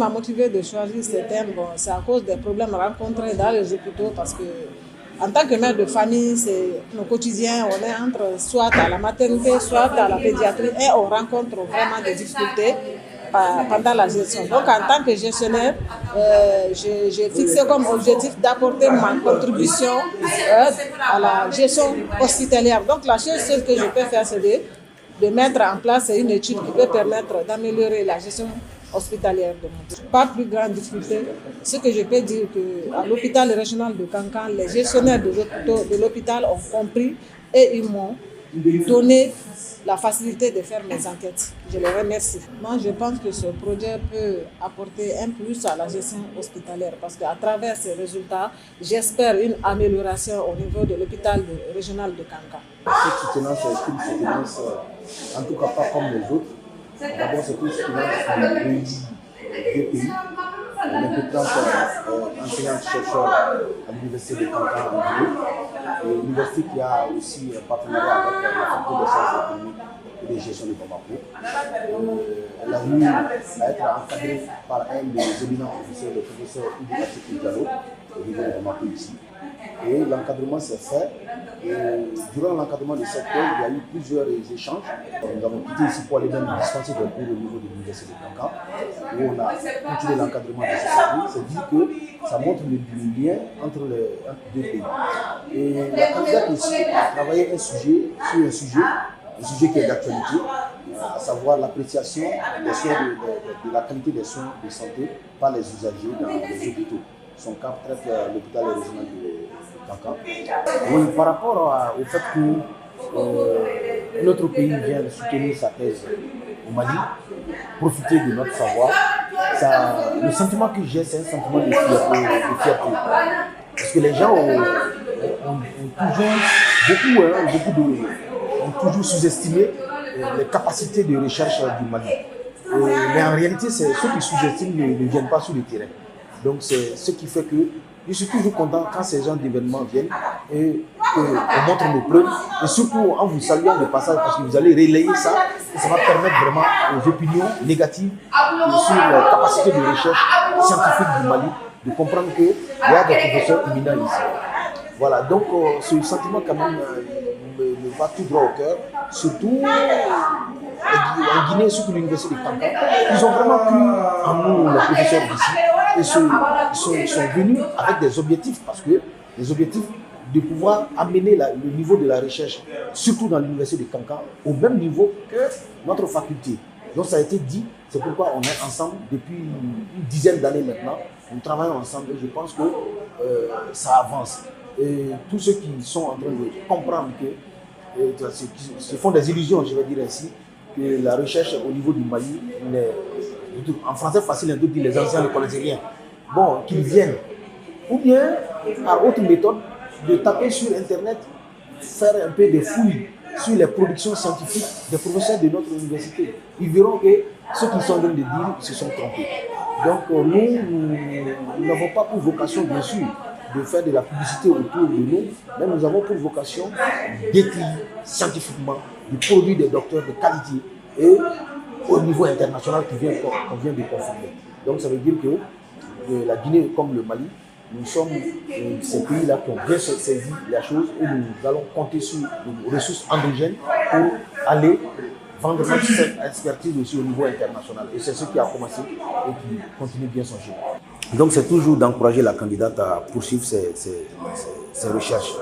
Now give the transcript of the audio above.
m'a motivé de choisir ce thème, bon, c'est à cause des problèmes rencontrés dans les hôpitaux parce que en tant que mère de famille, c'est nos quotidiens, on est entre soit à la maternité, soit à la pédiatrie et on rencontre vraiment des difficultés pendant la gestion. Donc en tant que gestionnaire, j'ai fixé comme objectif d'apporter ma contribution à la gestion hospitalière. Donc la chose que je peux faire, c'est de mettre en place une étude qui peut permettre d'améliorer la gestion hospitalière de mon. Pas plus grande difficulté. Ce que je peux dire qu'à l'hôpital régional de Kankan, les gestionnaires de l'hôpital ont compris et ils m'ont donné la facilité de faire mes enquêtes. Je les remercie. Moi, je pense que ce projet peut apporter un plus à la gestion hospitalière parce qu'à travers ces résultats, j'espère une amélioration au niveau de l'hôpital régional de Kankan. Cette soutenance est une soutenance, en tout cas pas comme les autres. D'abord, c'est une soutenance qui réunit deux pays. Les enseignants-chercheurs à l'université de Kankan en Guinée, et l'université qui a aussi un partenariat avec la faculté des sciences économiques et de gestion de Bamako. Elle a eu à être encadrée par un des éminents professeurs, le professeur Ibu Atikou Diallo, au niveau de Bamako ici. Et l'encadrement s'est fait. Et durant l'encadrement de cette thèse, il y a eu plusieurs échanges. Nous avons quitté ici pour aller même dispenser des cours au niveau de l'université de Kankan, où on a continué l'encadrement de cette année. C'est dit que ça montre le lien entre les deux pays. Et la candidate aussi a travaillé sur un sujet qui est d'actualité, à savoir l'appréciation des soins de la qualité des soins de santé par les usagers dans les hôpitaux. Son cas traite l'hôpital régional de Kankan. Oui, par rapport au fait que notre pays vient de soutenir sa thèse au Mali, profiter de notre savoir, le sentiment que j'ai, c'est un sentiment de fierté. Parce que les gens ont toujours sous-estimé les capacités de recherche du Mali. Mais en réalité, ceux qui sous-estiment ne viennent pas sur le terrain. Donc c'est ce qui fait que je suis toujours content quand ces gens d'événements viennent et qu'on montre nos preuves. Et surtout en vous saluant de passage parce que vous allez relayer ça et ça va permettre vraiment aux opinions négatives sur la capacité de recherche scientifique du Mali de comprendre qu'il y a des professeurs éminents ici. Voilà, donc ce sentiment quand même me va tout droit au cœur, surtout en Guinée, surtout l'université de Kankan. Ils ont vraiment cru en nous, les professeurs d'ici, et sont venus avec des objectifs, parce que les objectifs de pouvoir amener le niveau de la recherche, surtout dans l'université de Kankan, au même niveau que notre faculté. Donc ça a été dit, c'est pourquoi on est ensemble depuis une dizaine d'années maintenant. Nous travaillons ensemble et je pense que ça avance. Et tous ceux qui sont en train de comprendre que se font des illusions, je vais dire ainsi, que la recherche au niveau du Mali, en français facile, on dit les anciens ne connaissent rien. Bon, qu'ils viennent. Ou bien, par autre méthode, de taper sur Internet, faire un peu des fouilles sur les productions scientifiques des professeurs de notre université. Ils verront que ceux qui sont en train de dire se sont trompés. Donc nous n'avons pas pour vocation, bien sûr, de faire de la publicité autour de nous, mais nous avons pour vocation d'écrire scientifiquement des produits des docteurs de qualité et au niveau international qu'on vient de confirmer. Donc ça veut dire que la Guinée comme le Mali, nous sommes ces pays-là qui ont bien saisi la chose et nous allons compter sur les ressources endogènes pour aller vendre notre expertise aussi au niveau international. Et c'est ce qui a commencé et qui continue bien son chemin. Donc c'est toujours d'encourager la candidate à poursuivre ses recherches.